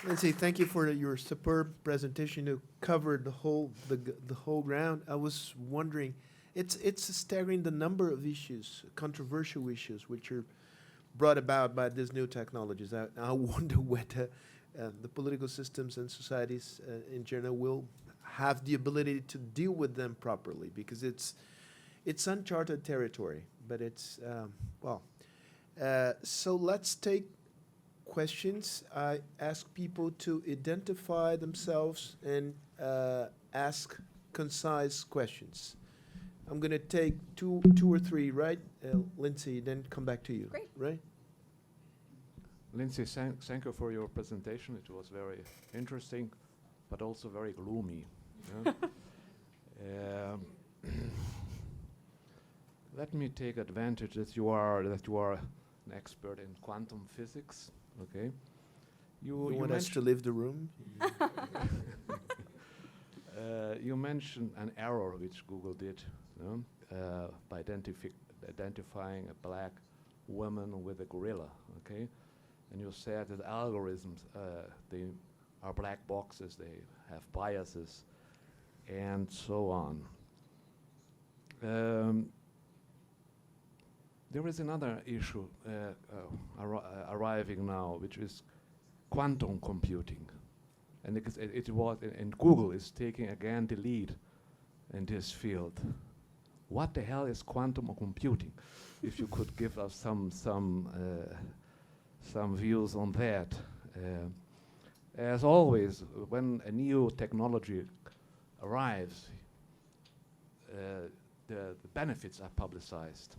Lindsay, thank you for your superb presentation. You covered the whole ground. I was wondering, it's staggering the number of issues, controversial issues, which are brought about by these new technologies. I wonder whether the political systems and societies in general will have the ability to deal with them properly, because it's uncharted territory. But it's so let's take questions. I ask people to identify themselves and ask concise questions. I'm going to take two or three, right? Lindsay, then come back to you. Great. Right? Lindsay, thank you for your presentation. It was very interesting, but also very gloomy. Let me take advantage that you are an expert in quantum physics. Okay, You want us to leave the room? You mentioned an error which Google did, by identifying a black woman with a gorilla. Okay, and you said that algorithms they are black boxes. They have biases, and so on. There is another issue arriving now, which is quantum computing, and and Google is taking again the lead in this field. What the hell is quantum computing? If you could give us some views on that. As always, when a new technology arrives, the benefits are publicized.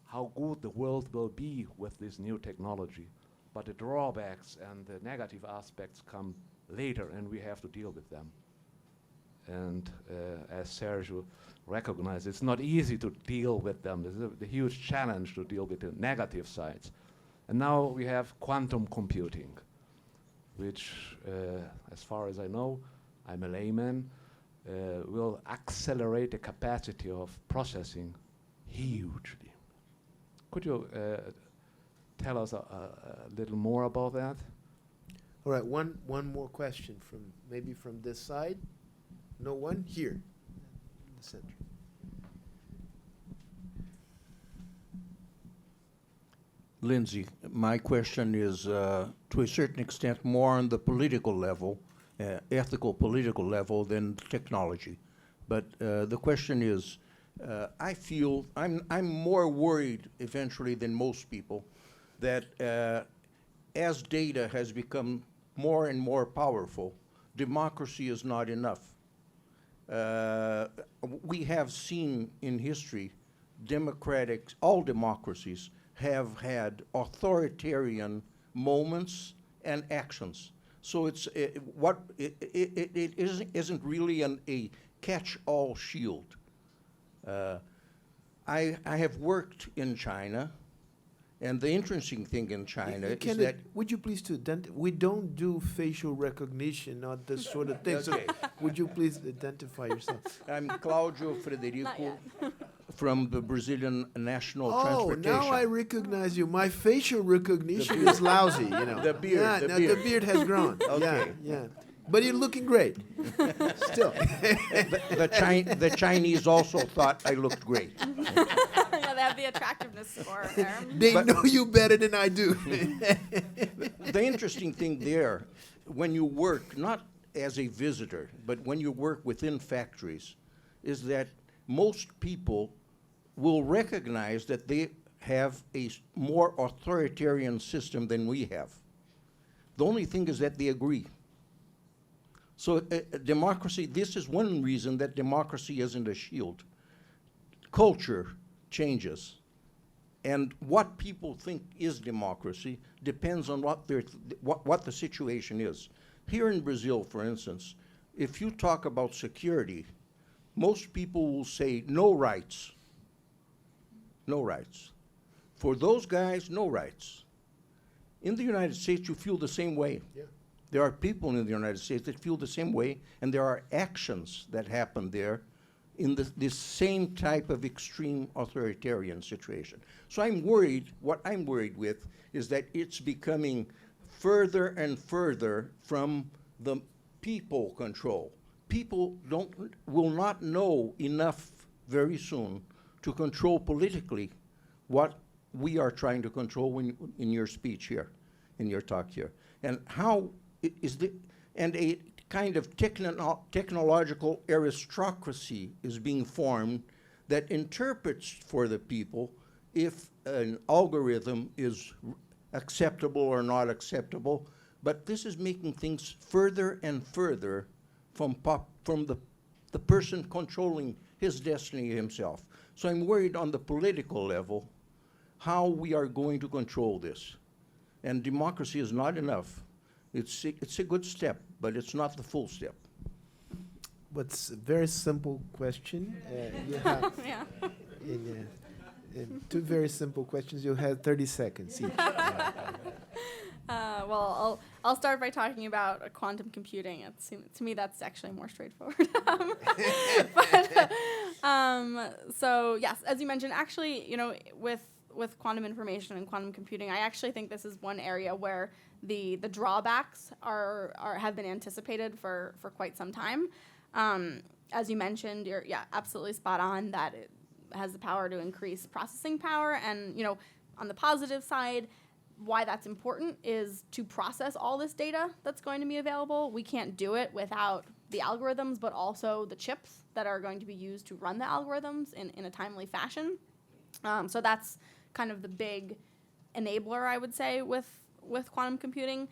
How good the world will be with this new technology, but the drawbacks and the negative aspects come later, and we have to deal with them. And as Sergio recognized, it's not easy to deal with them. There's a huge challenge to deal with the negative sides. And now we have quantum computing, which, as far as I know, I'm a layman, will accelerate the capacity of processing hugely. Could you tell us a little more about that? All right, one more question maybe from this side. No one? Here, in the center. Lindsay, my question is, to a certain extent, more on the political level, ethical political level than technology. But the question is, I feel I'm more worried eventually than most people that as data has become more and more powerful, democracy is not enough. We have seen in history, all democracies have had authoritarian moments and actions. So it isn't really a catch-all shield. I have worked in China, and the interesting thing in China is that... Would you please we don't do facial recognition, not this sort of thing. Okay. So would you please identify yourself? I'm Claudio Frederico from the Brazilian National Transportation. Oh, now I recognize you. My facial recognition is lousy, you know. The beard. Yeah, the beard has grown. Okay. Yeah. But you're looking great. Still. The Chinese also thought I looked great. Yeah, they have the attractiveness score there. They know you better than I do. The interesting thing there, when you work, not as a visitor, but when you work within factories, is that most people will recognize that they have a more authoritarian system than we have. The only thing is that they agree. So democracy, this is one reason that democracy isn't a shield. Culture changes. And what people think is democracy depends on what the situation is. Here in Brazil, for instance, if you talk about security, most people will say no rights. No rights. For those guys, no rights. In the United States, you feel the same way. Yeah. There are people in the United States that feel the same way, and there are actions that happen there in this same type of extreme authoritarian situation. So I'm worried, what I'm worried with is that it's becoming further and further from the people control. People will not know enough very soon to control politically what we are trying to control in your speech here, in your talk here. And how and a kind of technological aristocracy is being formed that interprets for the people if an algorithm is acceptable or not acceptable. But this is making things further and further from the person controlling his destiny himself. So I'm worried on the political level how we are going to control this. And democracy is not enough. It's a good step, but it's not the full step. What's a very simple question. You have Yeah. in two very simple questions. You have 30 seconds each. Well, I'll start by talking about quantum computing. To me, that's actually more straightforward. So yes, as you mentioned, actually, with quantum information and quantum computing, I actually think this is one area where the drawbacks have been anticipated for quite some time. As you mentioned, you're absolutely spot on that it has the power to increase processing power, and on the positive side, why that's important is to process all this data that's going to be available. We can't do it without the algorithms, but also the chips that are going to be used to run the algorithms in a timely fashion. So that's kind of the big enabler, I would say, with quantum computing.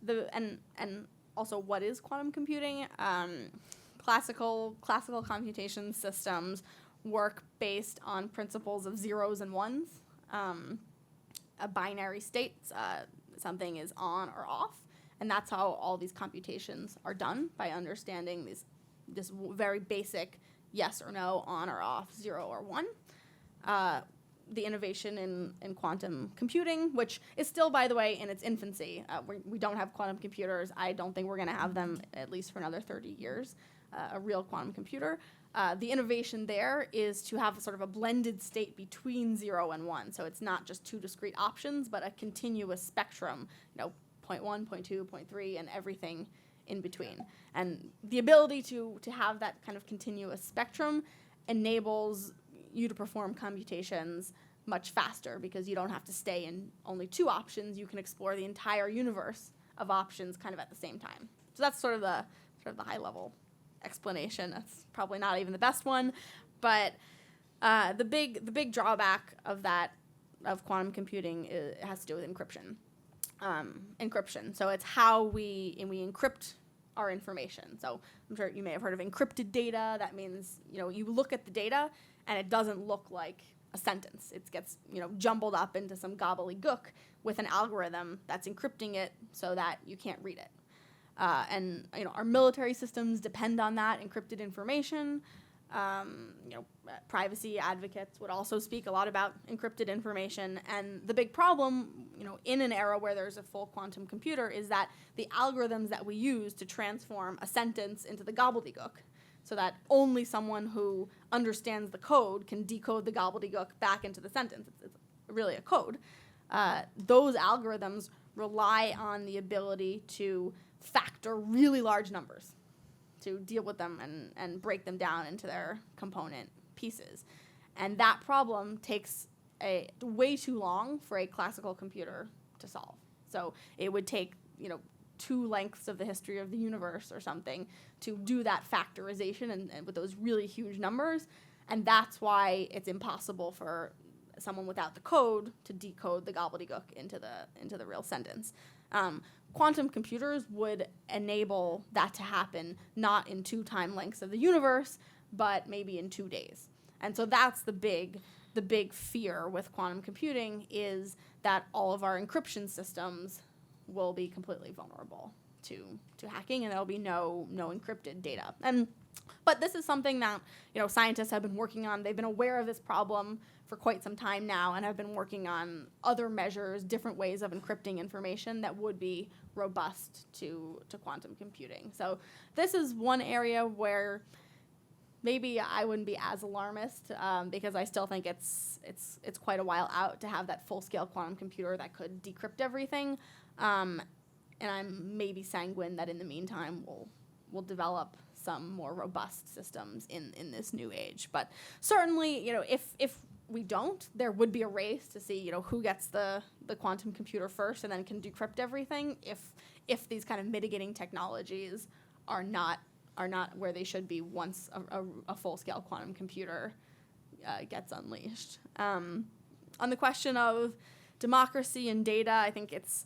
And also, what is quantum computing? Classical computation systems work based on principles of zeros and ones. A binary state, something is on or off, and that's how all these computations are done, by understanding this very basic yes or no, on or off, 0 or 1. The innovation in quantum computing, which is still, by the way, in its infancy. We don't have quantum computers. I don't think we're going to have them at least for another 30 years, a real quantum computer. The innovation there is to have sort of a blended state between 0 and 1. So it's not just two discrete options, but a continuous spectrum, 0.1, 0.2, 0.3, and everything in between. And the ability to have that kind of continuous spectrum enables you to perform computations much faster, because you don't have to stay in only two options. You can explore the entire universe of options kind of at the same time. So that's sort of the high level explanation. That's probably not even the best one, but the big drawback of quantum computing has to do with encryption. Encryption. So it's how we encrypt our information. So I'm sure you may have heard of encrypted data. That means you look at the data and it doesn't look like a sentence. It gets jumbled up into some gobbledygook with an algorithm that's encrypting it so that you can't read it. And our military systems depend on that encrypted information. Privacy advocates would also speak a lot about encrypted information. And the big problem, in an era where there's a full quantum computer, is that the algorithms that we use to transform a sentence into the gobbledygook, so that only someone who understands the code can decode the gobbledygook back into the sentence. It's really a code. Those algorithms rely on the ability to factor really large numbers, to deal with them and break them down into their component pieces. And that problem takes way too long for a classical computer to solve. So it would take, 2 lengths of the history of the universe or something to do that factorization and with those really huge numbers. And that's why it's impossible for someone without the code to decode the gobbledygook into the real sentence. Quantum computers would enable that to happen, not in 2 time lengths of the universe, but maybe in 2 days. And so that's the big fear with quantum computing, is that all of our encryption systems will be completely vulnerable to hacking, and there'll be no encrypted data. But this is something that scientists have been working on. They've been aware of this problem for quite some time now, and have been working on other measures, different ways of encrypting information that would be robust to quantum computing. So this is one area where maybe I wouldn't be as alarmist, because I still think it's quite a while out to have that full-scale quantum computer that could decrypt everything. I'm maybe sanguine that in the meantime we'll develop some more robust systems in this new age. But certainly, if we don't, there would be a race to see, who gets the quantum computer first and then can decrypt everything if these kind of mitigating technologies are not where they should be once a full-scale quantum computer gets unleashed. On the question of democracy and data, I think it's,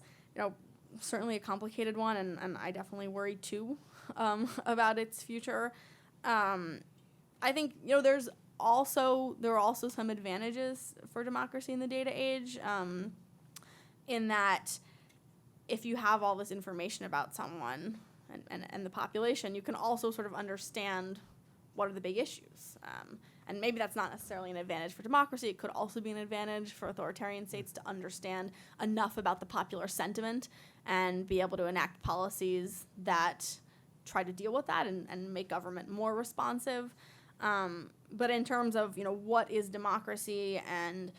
certainly a complicated one, and I definitely worry too about its future. I think, there are also some advantages for democracy in the data age, in that if you have all this information about someone and the population, you can also sort of understand what are the big issues. And maybe that's not necessarily an advantage for democracy. It could also be an advantage for authoritarian states to understand enough about the popular sentiment and be able to enact policies that try to deal with that and make government more responsive. But in terms of, what is democracy, and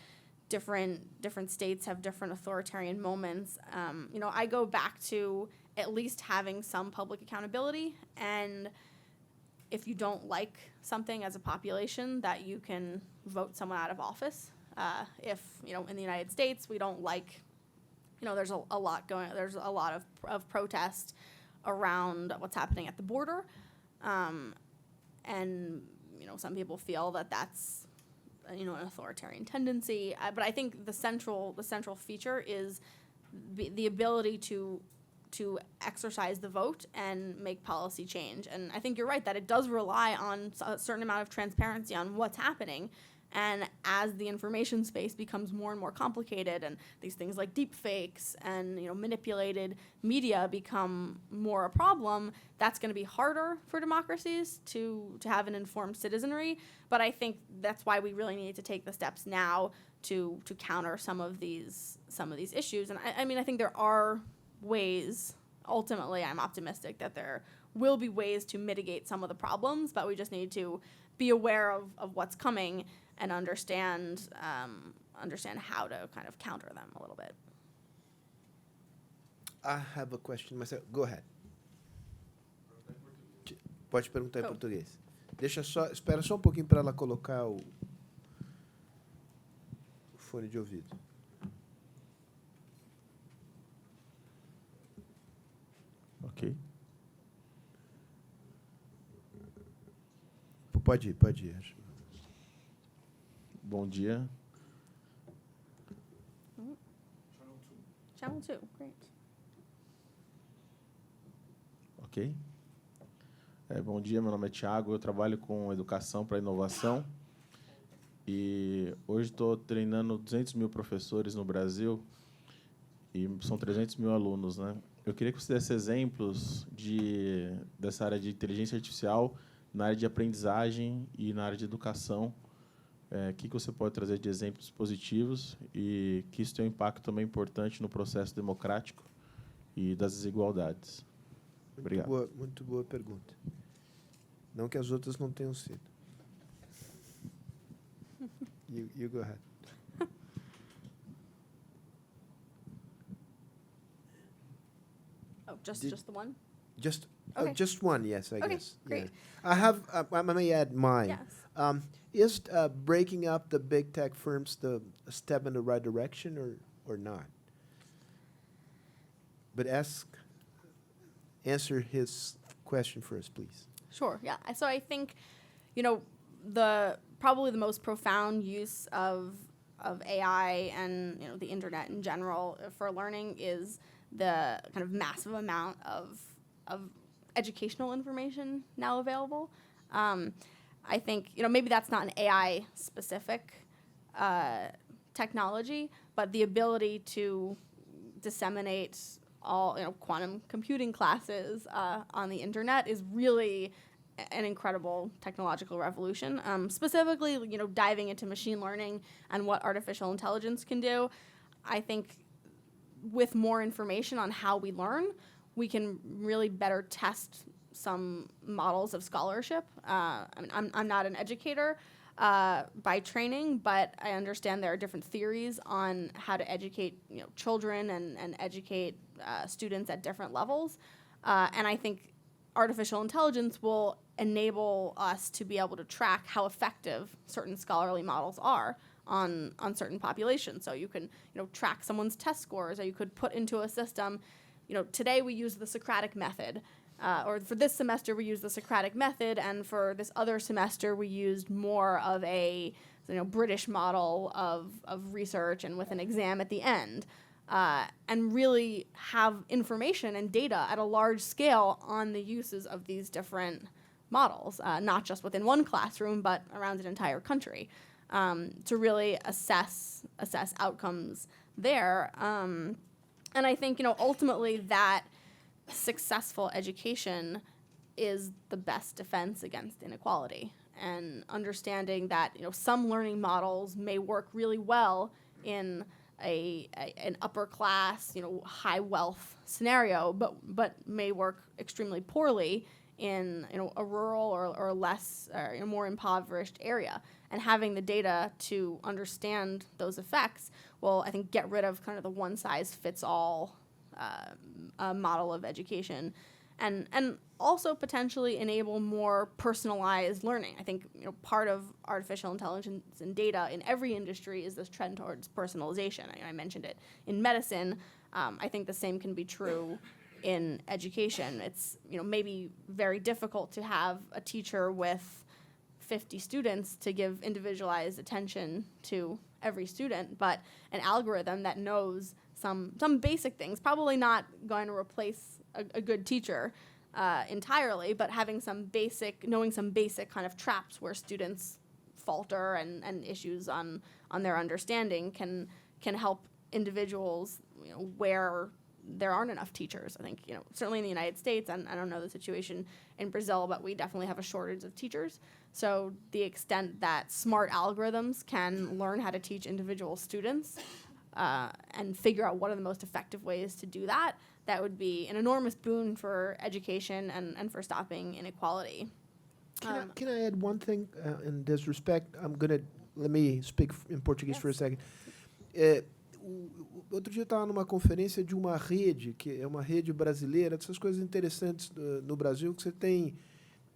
different states have different authoritarian moments, I go back to at least having some public accountability, and if you don't like something as a population, that you can vote someone out of office. If, in the United States, we don't like, there's a lot of protest around what's happening at the border. And, some people feel that that's, an authoritarian tendency. But I think the central feature is the ability to exercise the vote and make policy change. And I think you're right that it does rely on a certain amount of transparency on what's happening. And as the information space becomes more and more complicated, and these things like deep fakes and manipulated media become more a problem, that's going to be harder for democracies to have an informed citizenry. But I think that's why we really need to take the steps now to counter some of these issues. And I think there are ways. Ultimately, I'm optimistic that there will be ways to mitigate some of the problems, but we just need to be aware of what's coming and understand how to kind of counter them a little bit. I have a question myself. Go ahead. Pode perguntar em português. Espera só um pouquinho para ela colocar o fone de ouvido. Ok. Pode ir. Bom dia. Channel 2, great. Ok. Bom dia, meu nome é Thiago, eu trabalho com educação para inovação e hoje estou treinando 200 mil professores no Brasil e são 300 mil alunos, né? Eu queria que você desse exemplos dessa área de inteligência artificial na área de aprendizagem e na área de educação. O que você pode trazer de exemplos positivos e que isso tem um impacto também importante no processo democrático e das desigualdades? Obrigado. Muito boa pergunta. Não que as outras não tenham sido. You go ahead. Oh, just the one? Okay. Just one, yes, I guess. Great. Yeah. I have, I may add mine. Yes. Is breaking up the big tech firms a step in the right direction or not? But answer his question first, please. Sure, yeah. So I think, probably the most profound use of AI and, the internet in general for learning is the kind of massive amount of educational information now available. I think, maybe that's not an AI-specific technology, but the ability to disseminate all, quantum computing classes on the internet is really an incredible technological revolution. Specifically, diving into machine learning and what artificial intelligence can do. I think with more information on how we learn, we can really better test some models of scholarship. I'm not an educator, by training, but I understand there are different theories on how to educate children and educate students at different levels. And I think artificial intelligence will enable us to be able to track how effective certain scholarly models are on certain populations. So you can track someone's test scores, or you could put into a system, today we use the Socratic method, or for this semester we use the Socratic method, and for this other semester we used more of a British model of research and with an exam at the end. And really have information and data at a large scale on the uses of these different models, not just within one classroom, but around an entire country, to really assess outcomes there. And I think, ultimately that successful education is the best defense against inequality, and understanding that, some learning models may work really well in an upper class, high wealth scenario, but may work extremely poorly in a rural or less more impoverished area. And having the data to understand those effects will, I think, get rid of kind of the one size fits all model of education, and also potentially enable more personalized learning. I think part of artificial intelligence and data in every industry is this trend towards personalization. I mentioned it in medicine. I think the same can be true in education. It's maybe very difficult to have a teacher with 50 students to give individualized attention to every student, but an algorithm that knows some basic things, probably not going to replace a good teacher entirely, but having knowing some basic kind of traps where students falter and issues on their understanding can help individuals where there aren't enough teachers. I think certainly in the United States, and I don't know the situation in Brazil, but we definitely have a shortage of teachers. So the extent that smart algorithms can learn how to teach individual students and figure out what are the most effective ways to do that, that would be an enormous boon for education and for stopping inequality. Can I add one thing in this respect? Let me speak in Portuguese for a second. Outro dia eu estava numa conferência de uma rede, que é uma rede brasileira, dessas coisas interessantes no Brasil, que você tem,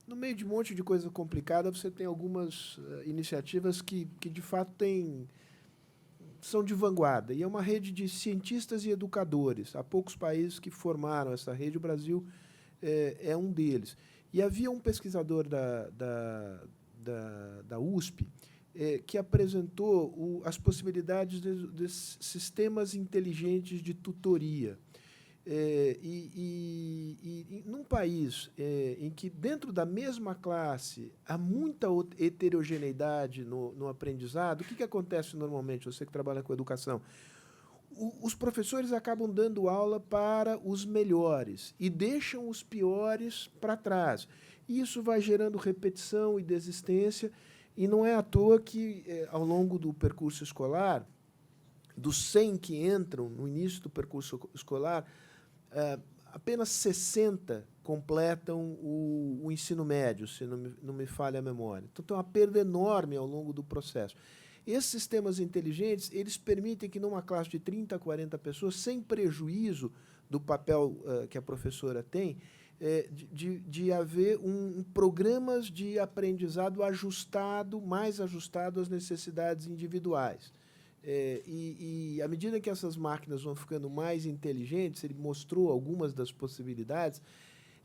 no meio de um monte de coisa complicada, você tem algumas iniciativas que de fato são de vanguarda. E é uma rede de cientistas e educadores. Há poucos países que formaram essa rede, o Brasil é um deles. E havia um pesquisador da USP que apresentou as possibilidades de sistemas inteligentes de tutoria. E num país em que, dentro da mesma classe, há muita heterogeneidade no aprendizado, o que acontece normalmente, você que trabalha com educação? Os professores acabam dando aula para os melhores e deixam os piores para trás. Isso vai gerando repetição e desistência, e não é à toa que, ao longo do percurso escolar, dos 100 que entram no início do percurso escolar, apenas 60 completam o ensino médio, se não me falha a memória. Então, tem uma perda enorme ao longo do processo. Esses sistemas inteligentes, eles permitem que, numa classe de 30 a 40 pessoas, sem prejuízo do papel que a professora tem, de haver programas de aprendizado mais ajustado às necessidades individuais. E à medida que essas máquinas vão ficando mais inteligentes, ele mostrou algumas das possibilidades,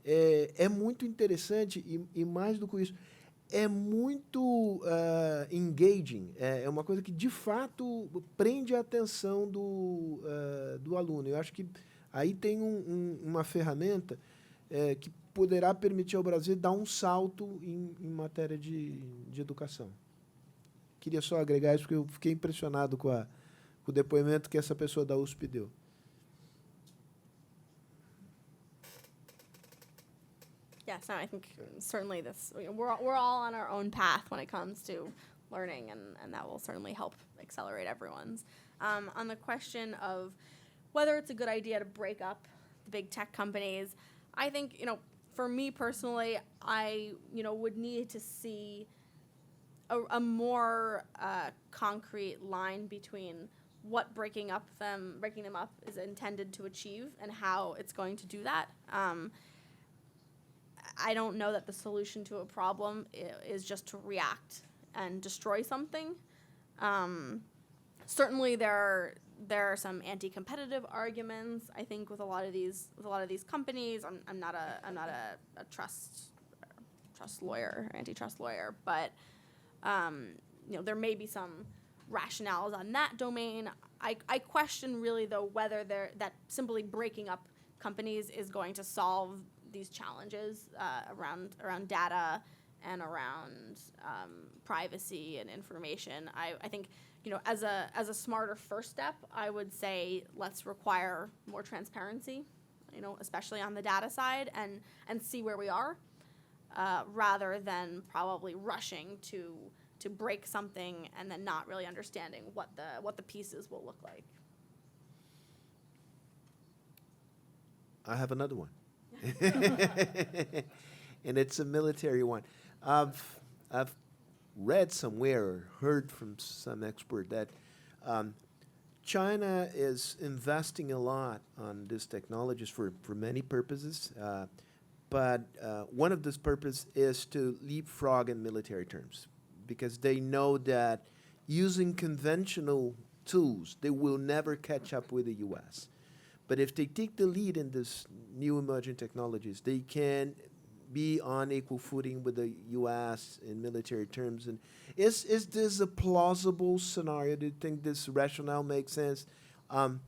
é muito interessante e mais do que isso, é muito engaging, é uma coisa que, de fato, prende a atenção do aluno. Eu acho que aí tem uma ferramenta que poderá permitir ao Brasil dar um salto em matéria de educação. Queria só agregar isso, porque eu fiquei impressionado com o depoimento que essa pessoa da USP deu. Yes, no, I think certainly we're all on our own path when it comes to learning, and that will certainly help accelerate everyone's. On the question of whether it's a good idea to break up the big tech companies, I think, for me personally, I, would need to see a more concrete line between what breaking them up is intended to achieve and how it's going to do that. I don't know that the solution to a problem is just to react and destroy something. Certainly, there are some anti-competitive arguments. I think with a lot of these companies, I'm not a trust lawyer or antitrust lawyer, but there may be some rationales on that domain. I question really though whether that simply breaking up companies is going to solve these challenges around data and around privacy and information. I think as a smarter first step, I would say let's require more transparency, especially on the data side, and see where we are, rather than probably rushing to break something and then not really understanding what the pieces will look like. I have another one. And it's a military one. I've read somewhere or heard from some expert that China is investing a lot on these technologies for many purposes, but one of those purposes is to leapfrog in military terms, because they know that using conventional tools, they will never catch up with the U.S. But if they take the lead in this new emerging technologies, they can be on equal footing with the U.S. in military terms. And is this a plausible scenario? Do you think this rationale makes sense? And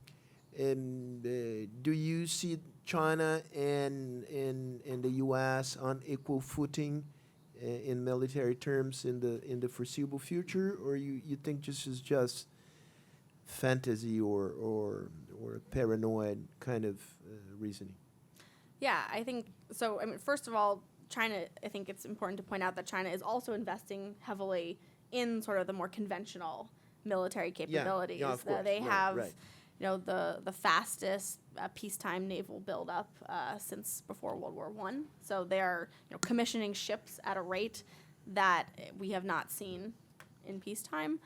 do you see China and the U.S. on equal footing in military terms in the foreseeable future, or you think this is just fantasy or paranoid kind of reasoning? Yeah, I think so. I mean, first of all, China, I think it's important to point out that China is also investing heavily in sort of the more conventional military capabilities. Yeah, of course. They Right, have, right. the fastest peacetime naval buildup since before World War I. So they're commissioning ships at a rate that we have not seen in peacetime.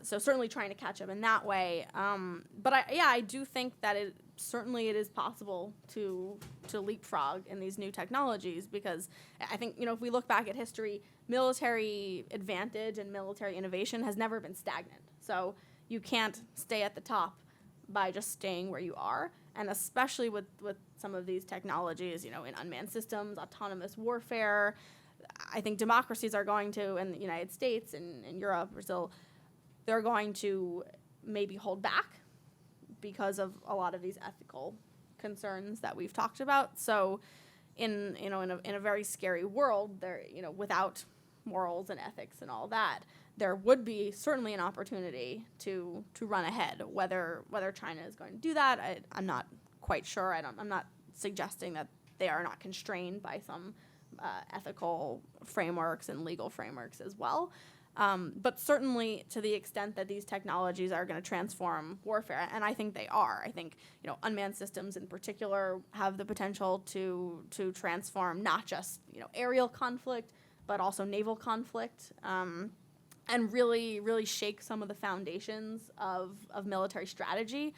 So certainly trying to catch up in that way. But I do think that it is possible to leapfrog in these new technologies, because I think, if we look back at history, military advantage and military innovation has never been stagnant. So you can't stay at the top by just staying where you are. And especially with some of these technologies, in unmanned systems, autonomous warfare, I think democracies are going to, in the United States and in Europe, Brazil, they're going to maybe hold back because of a lot of these ethical concerns that we've talked about. So in a very scary world, there, without morals and ethics and all that, there would be certainly an opportunity to run ahead. Whether China is going to do that, I'm not quite sure. I'm not suggesting that they are not constrained by some ethical frameworks and legal frameworks as well. But certainly to the extent that these technologies are going to transform warfare, and I think they are. I think unmanned systems in particular have the potential to transform not just aerial conflict, but also naval conflict, and really shake some of the foundations of military strategy.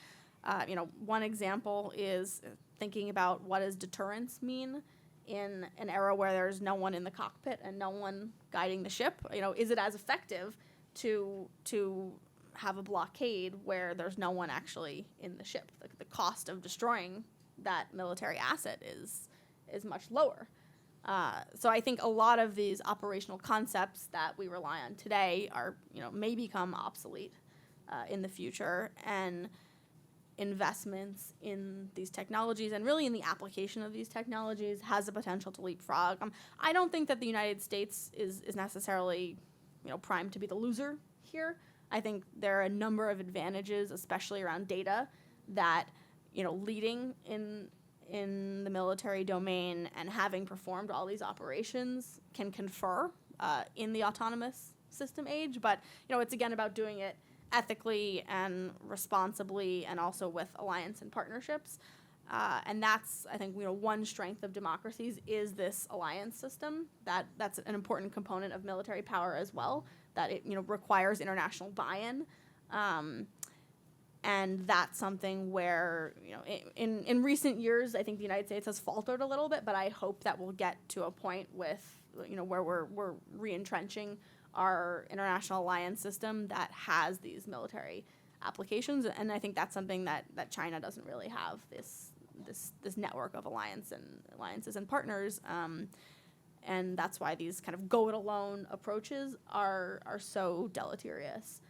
One example is thinking about what does deterrence mean in an era where there's no one in the cockpit and no one guiding the ship. Is it as effective to have a blockade where there's no one actually in the ship? The cost of destroying that military asset is much lower. So I think a lot of these operational concepts that we rely on today are, may become obsolete in the future, and investments in these technologies and really in the application of these technologies has the potential to leapfrog. I don't think that the United States is necessarily, primed to be the loser here. I think there are a number of advantages, especially around data, that, leading in the military domain and having performed all these operations can confer in the autonomous system age. But, it's again about doing it ethically and responsibly, and also with alliance and partnerships. And that's, I think, one strength of democracies is this alliance system. That's an important component of military power as well, that it requires international buy-in. And that's something where, in recent years, I think the United States has faltered a little bit, but I hope that we'll get to a point with, where we're re-entrenching our international alliance system that has these military applications. And I think that's something that China doesn't really have, this network of alliances and partners. And that's why these kind of go-it-alone approaches are so deleterious.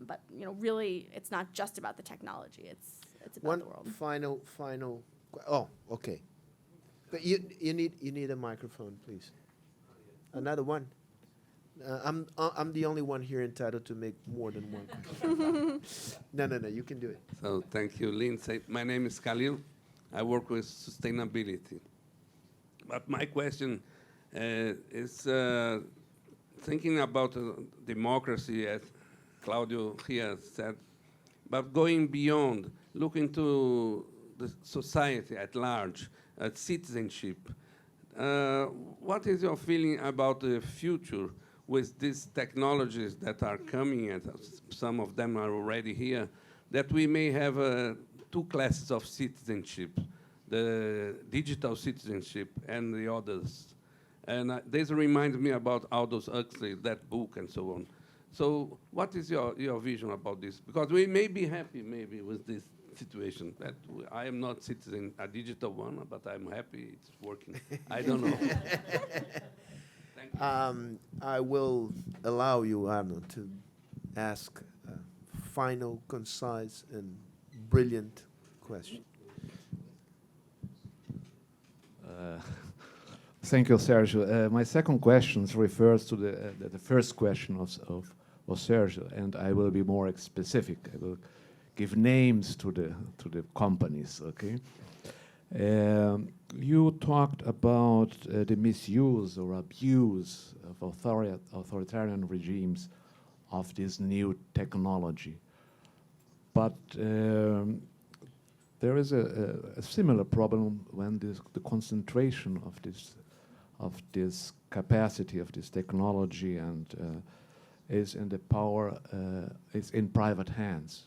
But really, it's not just about the technology. It's about the world. One final. Oh, okay. But you need a microphone, please. Another one. I'm the only one here entitled to make more than one question. No. You can do it. So thank you, Lindsay. My name is Khalil. I work with sustainability. But my question is thinking about democracy, as Claudio here said, but going beyond, looking to the society at large, at citizenship. What is your feeling about the future with these technologies that are coming, and some of them are already here, that we may have two classes of citizenship, the digital citizenship and the others? And this reminds me about Aldous Huxley, that book and so on. So what is your vision about this? Because we may be happy maybe with this situation. That I am not citizen, a digital one, but I'm happy it's working. I don't know. Thank you. I will allow you, Arno, to ask a final, concise, and brilliant question. Thank you, Sergio. My second question refers to the first question of Sergio, and I will be more specific. I will give names to the companies. Okay. You talked about the misuse or abuse of authoritarian regimes of this new technology, but there is a similar problem when the concentration of this capacity of this technology and is in the power is in private hands.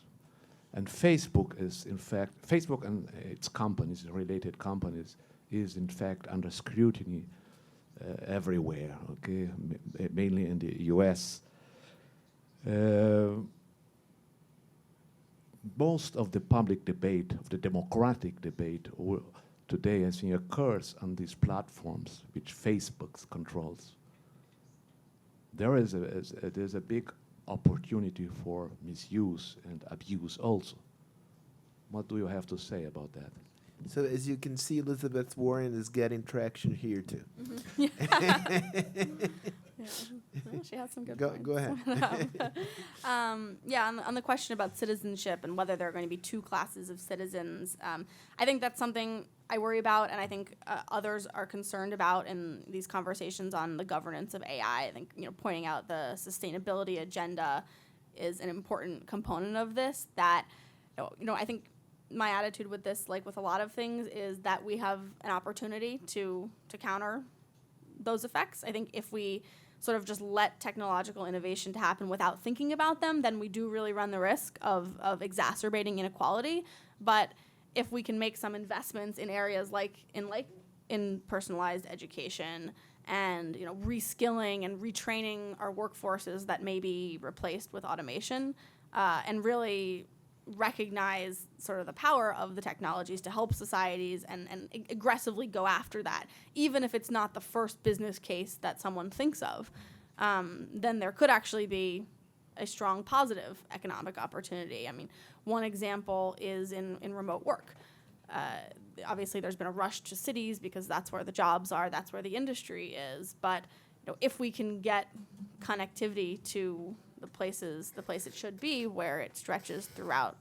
And Facebook is, in fact, Facebook and its companies, related companies, is in fact under scrutiny everywhere, okay, mainly in the US. Most of the public debate, of the democratic debate today, I think, occurs on these platforms which Facebook controls. There's a big opportunity for misuse and abuse also. What do you have to say about that? So as you can see, Elizabeth Warren is getting traction here too. Mm-hmm. Yeah. Well, she has some good points. Go ahead. On the question about citizenship and whether there are going to be two classes of citizens, I think that's something I worry about, and I think others are concerned about in these conversations on the governance of AI. I think pointing out the sustainability agenda is an important component of this. That I think my attitude with this, like with a lot of things, is that we have an opportunity to counter those effects. I think if we sort of just let technological innovation to happen without thinking about them, then we do really run the risk of exacerbating inequality. But if we can make some investments in areas like in personalized education and reskilling and retraining our workforces that may be replaced with automation, and really recognize sort of the power of the technologies to help societies and aggressively go after that, even if it's not the first business case that someone thinks of, then there could actually be a strong positive economic opportunity. I mean, one example is in remote work. Obviously, there's been a rush to cities because that's where the jobs are, that's where the industry is. But if we can get connectivity to the place it should be, where it stretches throughout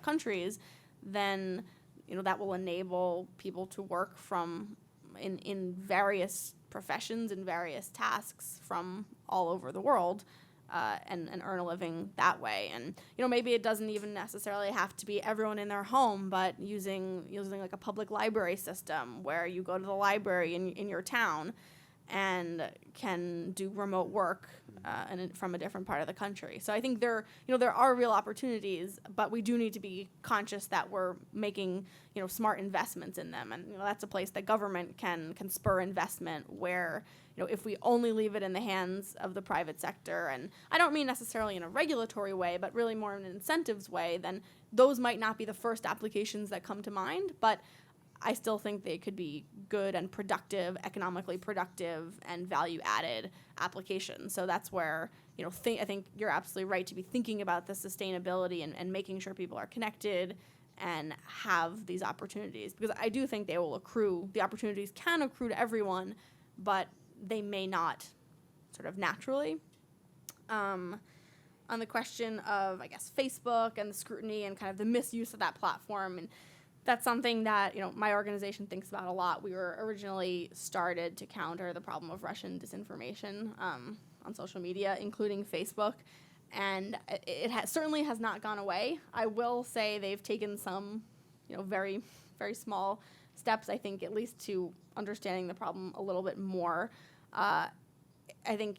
countries, then that will enable people to work from in various professions and various tasks from all over the world, and earn a living that way. And maybe it doesn't even necessarily have to be everyone in their home, but using like a public library system where you go to the library in your town and can do remote work from a different part of the country. So I think there are real opportunities, but we do need to be conscious that we're making smart investments in them, and that's a place that government can spur investment where if we only leave it in the hands of the private sector, and I don't mean necessarily in a regulatory way, but really more in an incentives way, then those might not be the first applications that come to mind, but I still think they could be good and productive, economically productive and value-added applications. So that's where, I think you're absolutely right to be thinking about the sustainability and making sure people are connected and have these opportunities. Because I do think they will accrue, the opportunities can accrue to everyone, but they may not sort of naturally. On the question of, I guess, Facebook and the scrutiny and kind of the misuse of that platform, and that's something that my organization thinks about a lot. We were originally started to counter the problem of Russian disinformation on social media, including Facebook, and it certainly has not gone away. I will say they've taken some, very, very small steps, I think, at least to understanding the problem a little bit more. I think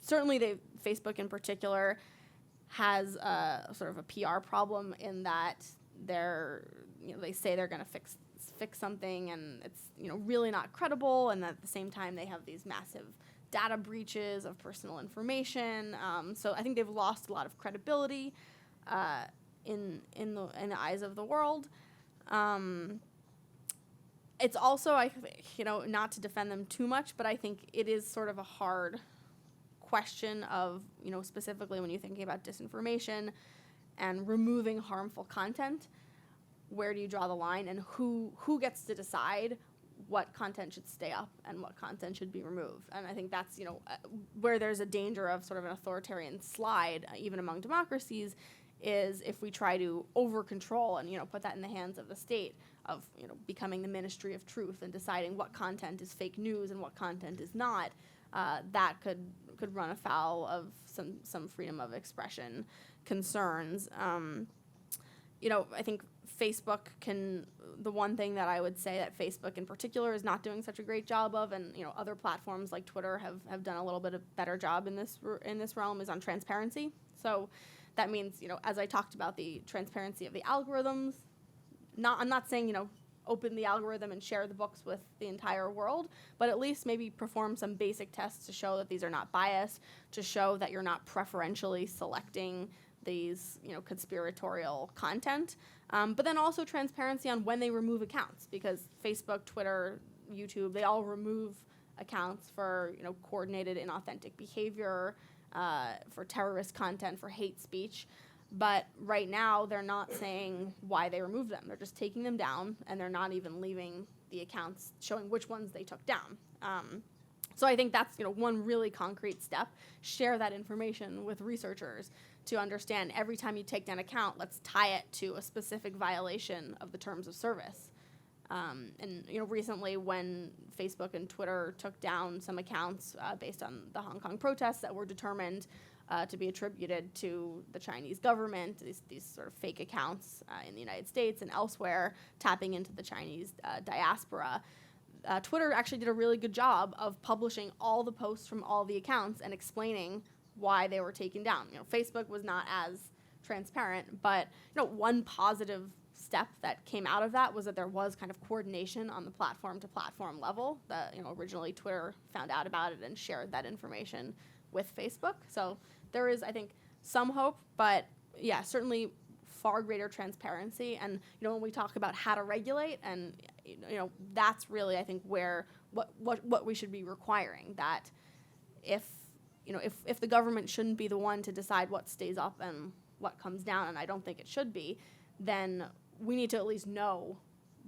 certainly Facebook in particular has sort of a PR problem in that they say they're going to fix something, and it's really not credible, and at the same time they have these massive data breaches of personal information. So I think they've lost a lot of credibility in the eyes of the world. It's also, I think, not to defend them too much, but I think it is sort of a hard question of, specifically when you're thinking about disinformation and removing harmful content. Where do you draw the line, and who gets to decide what content should stay up and what content should be removed? And I think that's where there's a danger of sort of an authoritarian slide, even among democracies, is if we try to over control and put that in the hands of the state, of becoming the ministry of truth and deciding what content is fake news and what content is not. That could run afoul of some freedom of expression concerns. I think Facebook the one thing that I would say that Facebook in particular is not doing such a great job of, and other platforms like Twitter have done a little bit of better job in this realm, is on transparency. So that means, as I talked about, the transparency of the algorithms. I'm not saying, open the algorithm and share the books with the entire world, but at least maybe perform some basic tests to show that these are not biased, to show that you're not preferentially selecting these, conspiratorial content. But then also transparency on when they remove accounts, because Facebook, Twitter, YouTube, they all remove accounts for, coordinated inauthentic behavior, for terrorist content, for hate speech. But right now, they're not saying why they remove them. They're just taking them down, and they're not even leaving the accounts showing which ones they took down. So I think that's one really concrete step. Share that information with researchers to understand every time you take down an account, let's tie it to a specific violation of the terms of service. And recently when Facebook and Twitter took down some accounts based on the Hong Kong protests that were determined to be attributed to the Chinese government, these sort of fake accounts in the United States and elsewhere, tapping into the Chinese diaspora, Twitter actually did a really good job of publishing all the posts from all the accounts and explaining why they were taken down. Facebook was not as transparent, but one positive step that came out of that was that there was kind of coordination on the platform to platform level. Originally Twitter found out about it and shared that information with Facebook. So there is, I think, some hope, but yeah, certainly far greater transparency. And when we talk about how to regulate, and that's really, I think, where what we should be requiring, that if the government shouldn't be the one to decide what stays up and what comes down, and I don't think it should be, then we need to at least know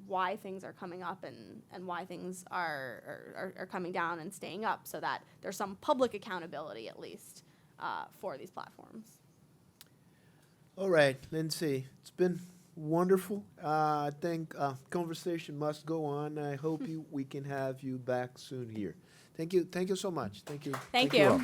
why things are coming up and why things are coming down and staying up, so that there's some public accountability at least for these platforms. All right, Lindsay, it's been wonderful. I think conversation must go on. I hope we can have you back soon here. Thank you so much. Thank you. Thank you. all.